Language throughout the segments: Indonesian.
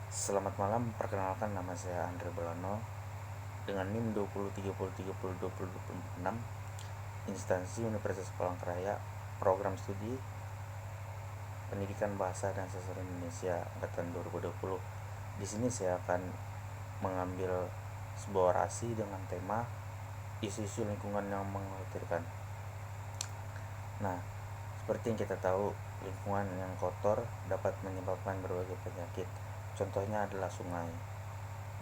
Selamat malam, perkenalkan nama saya Andre Balono dengan NIM 2030303026, instansi Universitas Palangkaraya, program studi Pendidikan Bahasa dan Sastra Indonesia angkatan 2020. Di sini saya akan mengambil sebuah orasi dengan tema isu-isu lingkungan yang mengkhawatirkan. Nah, seperti yang kita tahu, lingkungan yang kotor dapat menyebabkan berbagai penyakit. Contohnya adalah sungai.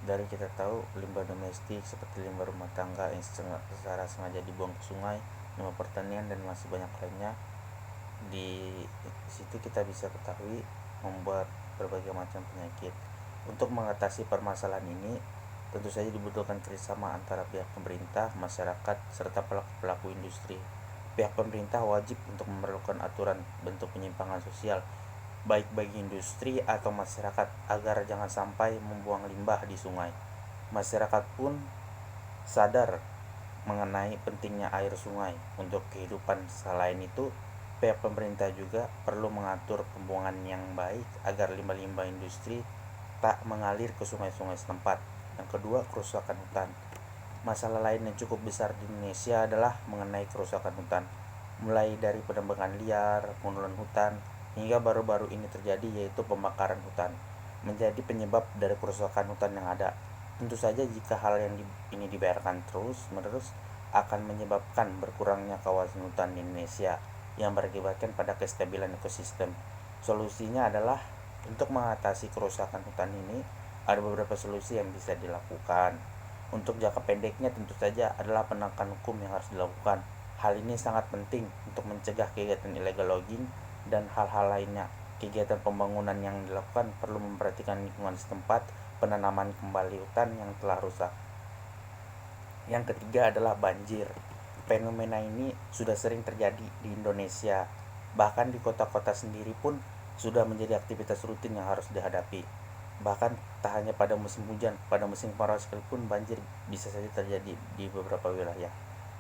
Dari kita tahu, limbah domestik seperti limbah rumah tangga yang secara sengaja dibuang ke sungai, limbah pertanian, dan masih banyak lainnya. Di situ kita bisa ketahui membuat berbagai macam penyakit. Untuk mengatasi permasalahan ini, tentu saja dibutuhkan kerjasama antara pihak pemerintah, masyarakat, serta pelaku-pelaku industri. Pihak pemerintah wajib untuk memerlukan aturan bentuk penyimpangan sosial, baik bagi industri atau masyarakat, agar jangan sampai membuang limbah di sungai. Masyarakat pun sadar mengenai pentingnya air sungai untuk kehidupan. Selain itu, pihak pemerintah juga perlu mengatur pembuangan yang baik agar limbah-limbah industri tak mengalir ke sungai-sungai setempat. Yang kedua, kerusakan hutan. Masalah lain yang cukup besar di Indonesia adalah mengenai kerusakan hutan, mulai dari penebangan liar, penurunan hutan, hingga baru-baru ini terjadi yaitu pembakaran hutan, menjadi penyebab dari kerusakan hutan yang ada. Tentu saja jika hal yang ini dibiarkan terus-menerus akan menyebabkan berkurangnya kawasan hutan di Indonesia yang berakibatkan pada kestabilan ekosistem. Solusinya adalah untuk mengatasi kerusakan hutan ini ada beberapa solusi yang bisa dilakukan. Untuk jangka pendeknya tentu saja adalah penegakan hukum yang harus dilakukan. Hal ini sangat penting untuk mencegah kegiatan illegal logging dan hal-hal lainnya. Kegiatan pembangunan yang dilakukan perlu memperhatikan lingkungan setempat, penanaman kembali hutan yang telah rusak. Yang ketiga adalah banjir. Fenomena ini sudah sering terjadi di Indonesia. Bahkan di kota-kota sendiri pun sudah menjadi aktivitas rutin yang harus dihadapi. Bahkan tak hanya pada musim hujan, pada musim kemarau sekalipun banjir bisa saja terjadi di beberapa wilayah.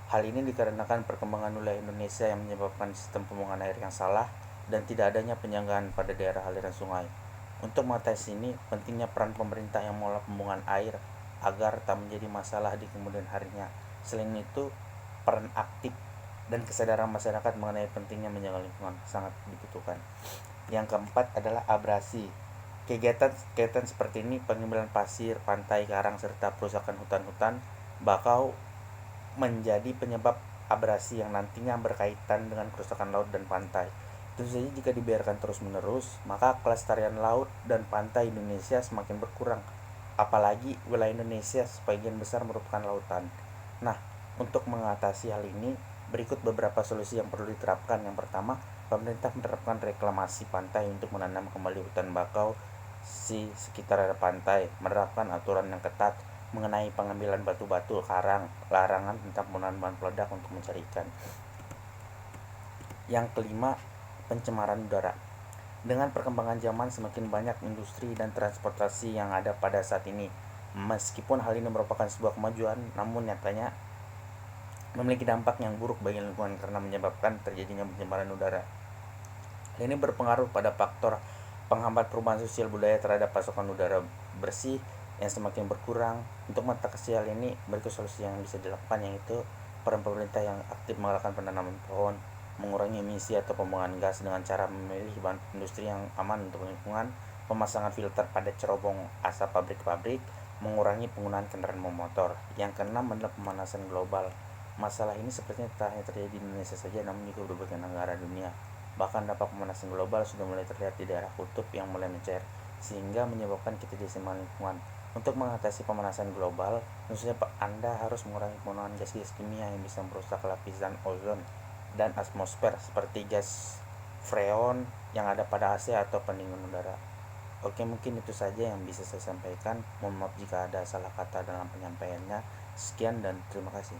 Hal ini dikarenakan perkembangan wilayah Indonesia yang menyebabkan sistem pembuangan air yang salah dan tidak adanya penyanggaan pada daerah aliran sungai. Untuk mengatasi ini, pentingnya peran pemerintah yang mengelola pembuangan air agar tak menjadi masalah di kemudian harinya. Selain itu, peran aktif dan kesadaran masyarakat mengenai pentingnya menjaga lingkungan sangat dibutuhkan. Yang keempat adalah abrasi. Kegiatan seperti ini, pengambilan pasir, pantai, karang, serta perusakan hutan-hutan bakau menjadi penyebab abrasi yang nantinya berkaitan dengan kerusakan laut dan pantai. Tentu saja jika dibiarkan terus-menerus, maka kelestarian laut dan pantai Indonesia semakin berkurang. Apalagi wilayah Indonesia sebagian besar merupakan lautan. Nah, untuk mengatasi hal ini, berikut beberapa solusi yang perlu diterapkan. Yang pertama, pemerintah menerapkan reklamasi pantai untuk menanam kembali hutan bakau di sekitar pantai, menerapkan aturan yang ketat mengenai pengambilan batu-batu karang, larangan tentang penggunaan bahan peledak untuk mencari ikan. Yang kelima, pencemaran udara. Dengan perkembangan zaman, semakin banyak industri dan transportasi yang ada pada saat ini. Meskipun hal ini merupakan sebuah kemajuan, namun nyatanya memiliki dampak yang buruk bagi lingkungan karena menyebabkan terjadinya pencemaran udara. Hal ini berpengaruh pada faktor penghambat perubahan sosial budaya terhadap pasokan udara bersih yang semakin berkurang. Untuk mengatasi hal ini, berikut solusi yang bisa dilakukan, yaitu peran pemerintah yang aktif melakukan penanaman pohon, mengurangi emisi atau pembuangan gas dengan cara memilih bahan industri yang aman untuk lingkungan, pemasangan filter pada cerobong asap pabrik-pabrik, mengurangi penggunaan kendaraan bermotor. Yang keenam adalah pemanasan global. Masalah ini sepertinya tak hanya terjadi di Indonesia saja, namun juga di berbagai negara dunia. Bahkan dampak pemanasan global sudah mulai terlihat di daerah kutub yang mulai mencair, sehingga menyebabkan ketimpangan lingkungan. Untuk mengatasi pemanasan global, tentunya Anda harus mengurangi penggunaan gas-gas kimia yang bisa merusak lapisan ozon dan atmosfer seperti gas freon yang ada pada AC atau pendingin udara. Oke, mungkin itu saja yang bisa saya sampaikan. Mohon maaf jika ada salah kata dalam penyampaiannya. Sekian dan terima kasih.